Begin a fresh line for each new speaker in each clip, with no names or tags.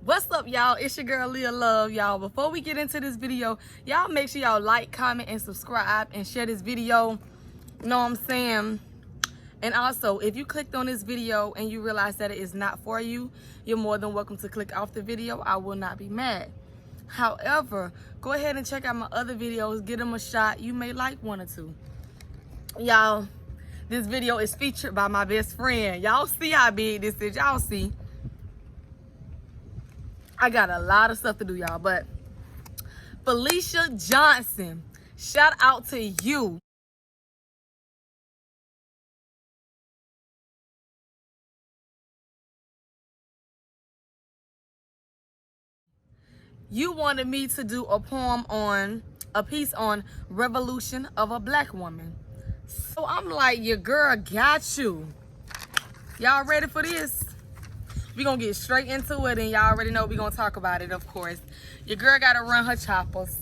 What's up, y'all? It's your girl Leah Love, y'all. Before we get into this video, y'all make sure y'all like, comment, and subscribe and share this video. You know what I'm saying? And also, if you clicked on this video and you realize that it is not for you, you're more than welcome to click off the video. I will not be mad. However, go ahead and check out my other videos. Get them a shot. You may like one or two. Y'all, this video is featured by my best friend. Y'all see how big this is. Y'all see. I got a lot of stuff to do, y'all, but Felicia Johnson, shout out to you. You wanted me to do a piece on revolution of a black woman. So I'm like, your girl got you. Y'all ready for this? We're going to get straight into it, and y'all already know we're going to talk about it, of course. Your girl got to run her choppers.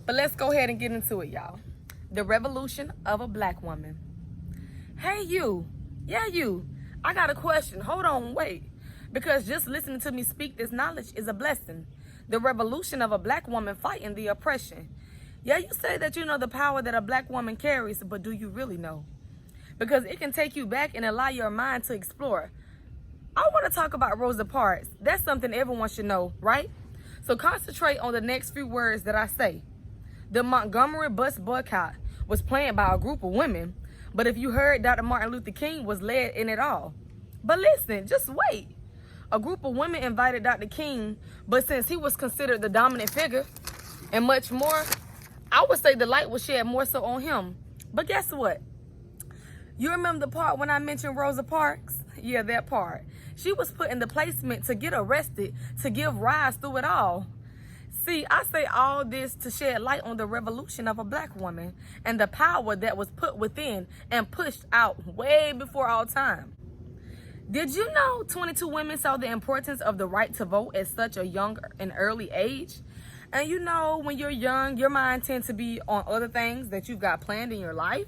But let's go ahead and get into it, y'all. The revolution of a black woman. Hey, you. Yeah, you. I got a question. Hold on, wait. Because just listening to me speak this knowledge is a blessing. The revolution of a black woman fighting the oppression. Yeah, you say that you know the power that a black woman carries, but do you really know? Because it can take you back and allow your mind to explore. I want to talk about Rosa Parks. That's something everyone should know, right? So concentrate on the next few words that I say. The Montgomery bus boycott was planned by a group of women, but if you heard, Dr. Martin Luther King was led in it all. But listen, just wait. A group of women invited Dr. King, but since he was considered the dominant figure and much more, I would say the light was shed more so on him. But guess what? You remember the part when I mentioned Rosa Parks? Yeah, that part. She was put in the placement to get arrested, to give rise through it all. See, I say all this to shed light on the revolution of a black woman and the power that was put within and pushed out way before all time. Did you know 22 women saw the importance of the right to vote at such a young and early age? And you know, when you're young, your mind tends to be on other things that you've got planned in your life.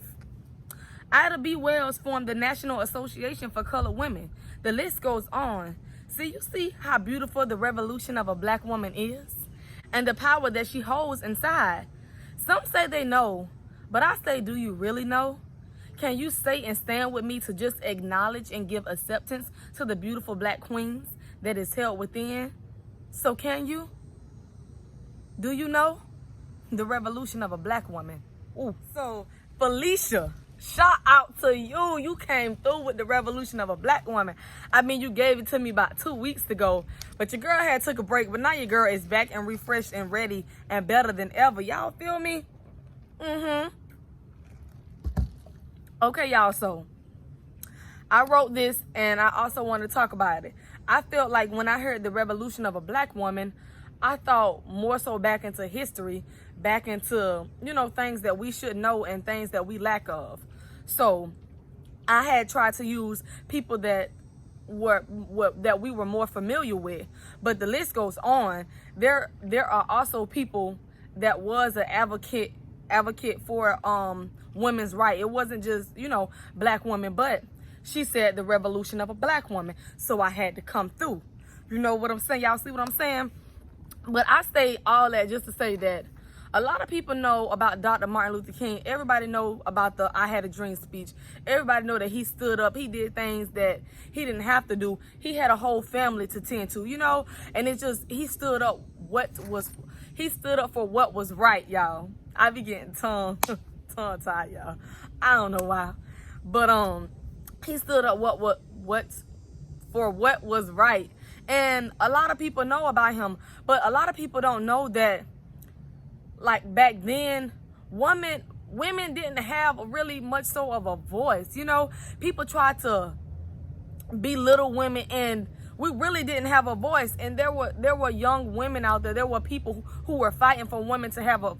Ida B. Wells formed the National Association for Colored Women. The list goes on. See, you see how beautiful the revolution of a black woman is? And the power that she holds inside. Some say they know, but I say, do you really know? Can you say and stand with me to just acknowledge and give acceptance to the beautiful black queens that is held within? So can you? Do you know? The revolution of a black woman. Ooh. So, Felicia, shout out to you. You came through with the revolution of a black woman. I mean, you gave it to me about 2 weeks ago, but your girl had took a break, but now your girl is back and refreshed and ready and better than ever. Y'all feel me? Okay, y'all, so I wrote this and I also want to talk about it. I felt like when I heard the revolution of a black woman, I thought more so back into history, back into, you know, things that we should know and things that we lack of. So I had tried to use people that we were more familiar with, but the list goes on. There are also people that was an advocate for women's right. It wasn't just, you know, black women, but she said the revolution of a black woman, so I had to come through. You know what I'm saying? Y'all see what I'm saying? But I say all that just to say that a lot of people know about Dr. Martin Luther King. Everybody know about the I Had a Dream speech. Everybody know that he stood up. He did things that he didn't have to do. He had a whole family to tend to, you know? And it's just, he stood up for what was right, y'all. I be getting tongue-tied, y'all. I don't know why. But he stood up for what was right. And a lot of people know about him, but a lot of people don't know that, like, back then, women didn't have really much so of a voice. You know, people tried to belittle women, and we really didn't have a voice. And there were young women out there. There were people who were fighting for women to have a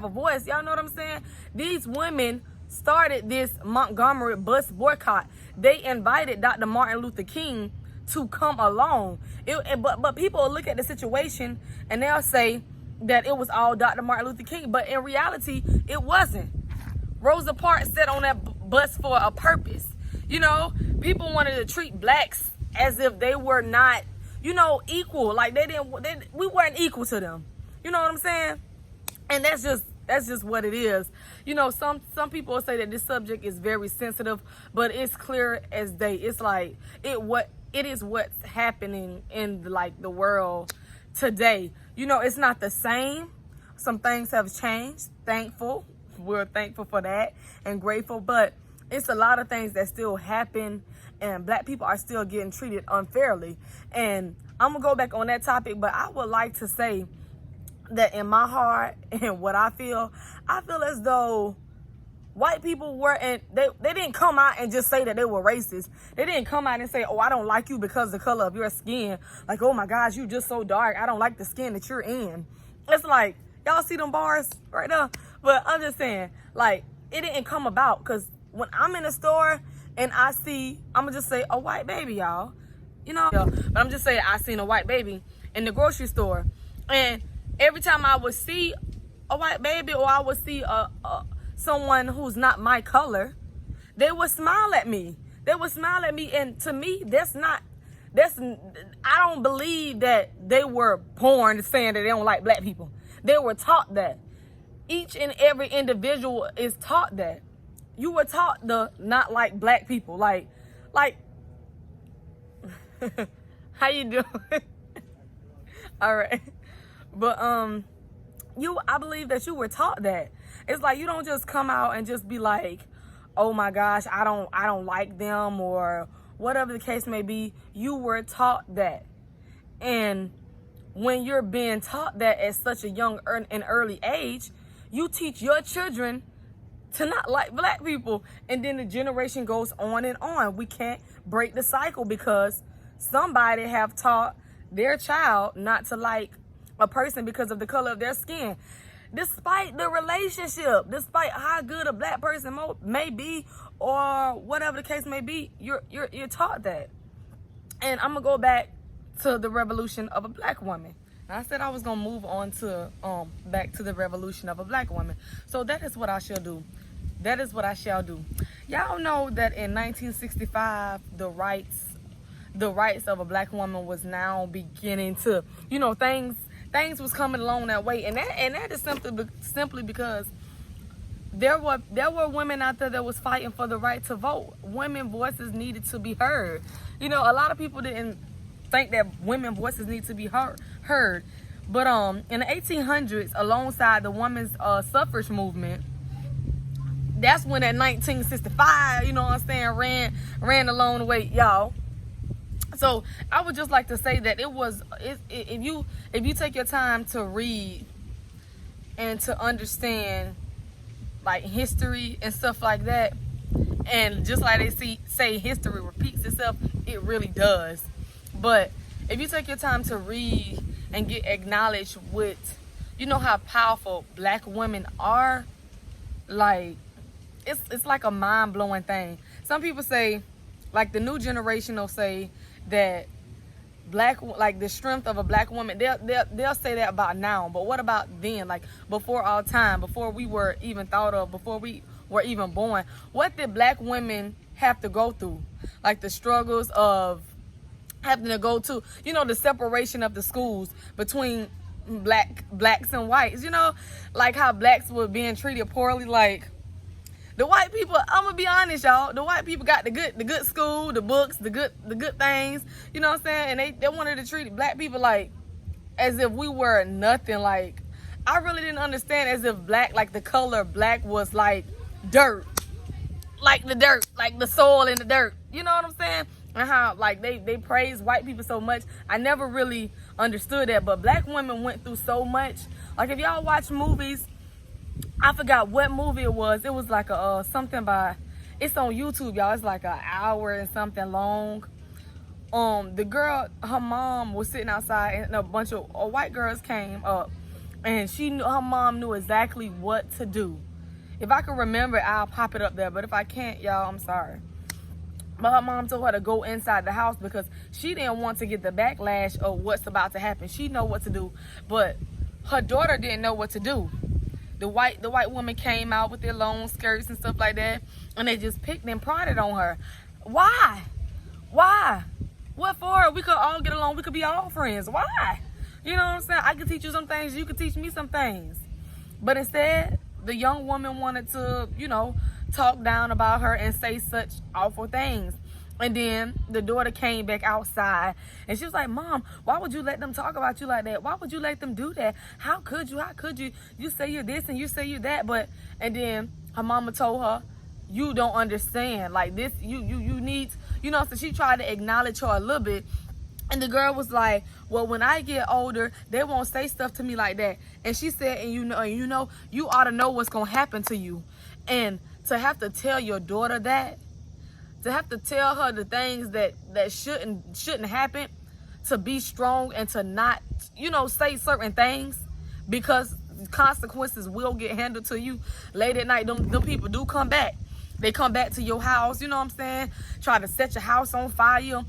voice. Y'all know what I'm saying? These women started this Montgomery bus boycott. They invited Dr. Martin Luther King to come along. But people will look at the situation and they'll say that it was all Dr. Martin Luther King, but in reality, it wasn't. Rosa Parks sat on that bus for a purpose. You know, people wanted to treat blacks as if they were not you know, equal. Like we weren't equal to them. You know what I'm saying? And that's just what it is. You know, some people will say that this subject is very sensitive, but it's clear as day. It's like it is what's happening in like the world today. You know, it's not the same. Some things have changed. We're thankful for that and grateful, but it's a lot of things that still happen, and black people are still getting treated unfairly. And I'm gonna go back on that topic, but I would like to say that in my heart and what I feel as though white people were, and they didn't come out and just say that they were racist. They didn't come out and say, oh, I don't like you because of the color of your skin. Like, oh my gosh, you just so dark. I don't like the skin that you're in. It's like, y'all see them bars right now? But I'm just saying, like, it didn't come about, because when I'm in a store and I see, I'm gonna just say a white baby, y'all. You know, but I'm just saying I seen a white baby in the grocery store, and every time I would see a white baby, or I would see someone who's not my color, they would smile at me. They would smile at me, and to me, I don't believe that they were born saying that they don't like black people. They were taught that. Each and every individual is taught that. You were taught to not like black people. Like, how you doing? All right. But I believe that you were taught that. It's like, you don't just come out and just be like, oh my gosh, I don't like them, or whatever the case may be. You were taught that. And when you're being taught that at such a young and early age, you teach your children to not like black people, and then the generation goes on and on. We can't break the cycle because somebody have taught their child not to like a person because of the color of their skin. Despite the relationship, despite how good a black person may be, or whatever the case may be, you're taught that. And I'm gonna go back to the revolution of a black woman. I said I was gonna move on to back to the revolution of a black woman. So that is what I shall do. That is what I shall do. Y'all know that in 1965, the rights of a black woman was now beginning to, you know, things was coming along that way, and that is simply because there were women out there that was fighting for the right to vote. Women voices needed to be heard. You know, a lot of people didn't think that women voices need to be heard. But in the 1800s, alongside the women's suffrage movement, that's when at 1965, you know what I'm saying, ran along the way, y'all. So I would just like to say that if you take your time to read and to understand like history and stuff like that, and just like they say history repeats itself, it really does. But if you take your time to read and get acknowledged with, you know, how powerful black women are, like it's like a mind-blowing thing. Some people say, like the new generation will say that like the strength of a black woman, they'll say that about now, but what about then? Like before our time, before we were even thought of, before we were even born, what did black women have to go through? Like the struggles of having to go to, you know, the separation of the schools between blacks and whites, you know, like how blacks were being treated poorly. Like the white people, I'm gonna be honest, y'all, the white people got the good school, the books, the good things, you know what I'm saying? And they wanted to treat black people like as if we were nothing. Like I really didn't understand, as if black, like the color black was like dirt, like the dirt, like the soil in the dirt, you know what I'm saying? And how like they praise white people so much. I never really understood that, but black women went through so much. Like if y'all watch movies, I forgot what movie it was. It was like a something by, it's on YouTube, y'all. It's like an hour and something long. The girl, her mom was sitting outside, and a bunch of white girls came up, and her mom knew exactly what to do. If I can remember, I'll pop it up there. But if I can't, y'all, I'm sorry. But her mom told her to go inside the house because she didn't want to get the backlash of what's about to happen. She know what to do, but her daughter didn't know what to do. The white woman came out with their long skirts and stuff like that, and they just picked and prodded on her. Why? What for? We could all get along. We could be all friends. Why? You know what I'm saying? I could teach you some things. You could teach me some things. But instead, the young woman wanted to, you know, talk down about her and say such awful things. And then the daughter came back outside and she was like, Mom, why would you let them talk about you like that? Why would you let them do that? How could you? How could you? You say you're this and you say you're that. And then her mama told her, you don't understand. Like this, you need, you know, so she tried to acknowledge her a little bit. And the girl was like, well, when I get older, they won't say stuff to me like that. And she said, and you know, you ought to know what's going to happen to you. And to have to tell your daughter that, to have to tell her the things that shouldn't happen, to be strong and to not, you know, say certain things, because consequences will get handled to you late at night. Them people do come back. They come back to your house, you know what I'm saying? Try to set your house on fire.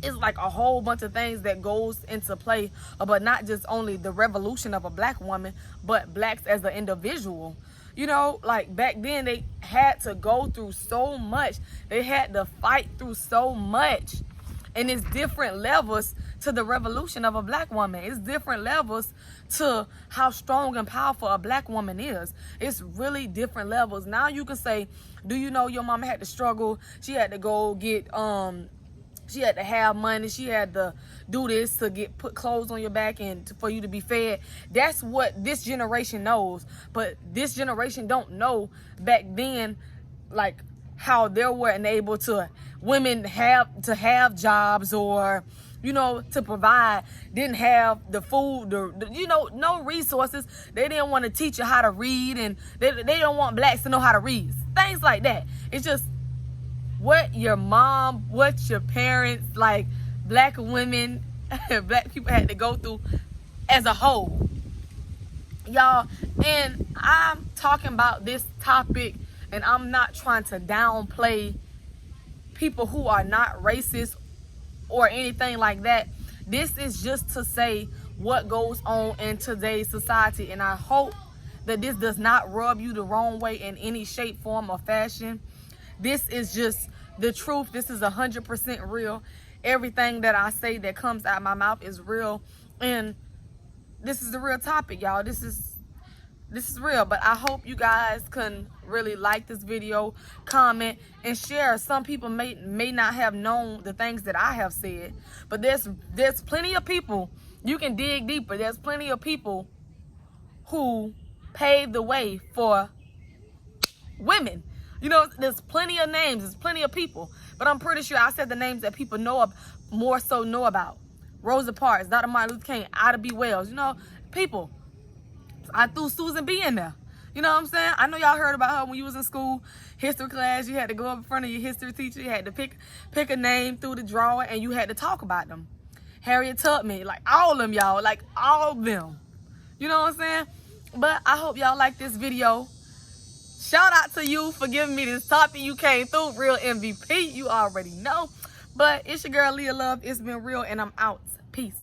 It's like a whole bunch of things that goes into play, but not just only the revolution of a black woman, but blacks as an individual. You know, like back then they had to go through so much. They had to fight through so much. And it's different levels to the revolution of a black woman. It's different levels to how strong and powerful a black woman is. It's really different levels. Now you can say, do you know your mama had to struggle? She had to go get, she had to have money. She had to do this to put clothes on your back and for you to be fed. That's what this generation knows. But this generation don't know back then, like how they weren't able to, women have jobs, or, you know, to provide, didn't have the food, you know, no resources. They didn't want to teach you how to read, and they don't want blacks to know how to read. Things like that. It's just what your mom, what your parents, like black women, black people had to go through as a whole. Y'all, and I'm talking about this topic, and I'm not trying to downplay people who are not racist or anything like that. This is just to say what goes on in today's society, and I hope that this does not rub you the wrong way in any shape, form, or fashion. This is just the truth. This is 100% real. Everything that I say that comes out of my mouth is real, and this is the real topic, y'all. This is real. But I hope you guys can really like this video, comment, and share. Some people may not have known the things that I have said, but there's plenty of people. You can dig deeper. There's plenty of people who paved the way for women. You know, there's plenty of names, there's plenty of people, but I'm pretty sure I said the names that people more so know about. Rosa Parks, Dr. Martin Luther King, Ida B. Wells, you know, people. I threw Susan B in there. You know what I'm saying? I know y'all heard about her when you was in school, history class. You had to go up in front of your history teacher. You had to pick a name through the drawer, and you had to talk about them. Harriet Tubman, like all of them, y'all, like all of them. You know what I'm saying? But I hope y'all like this video. Shout out to you for giving me this topic. You came through, real MVP. You already know. But it's your girl, Leah Love. It's been real, and I'm out. Peace.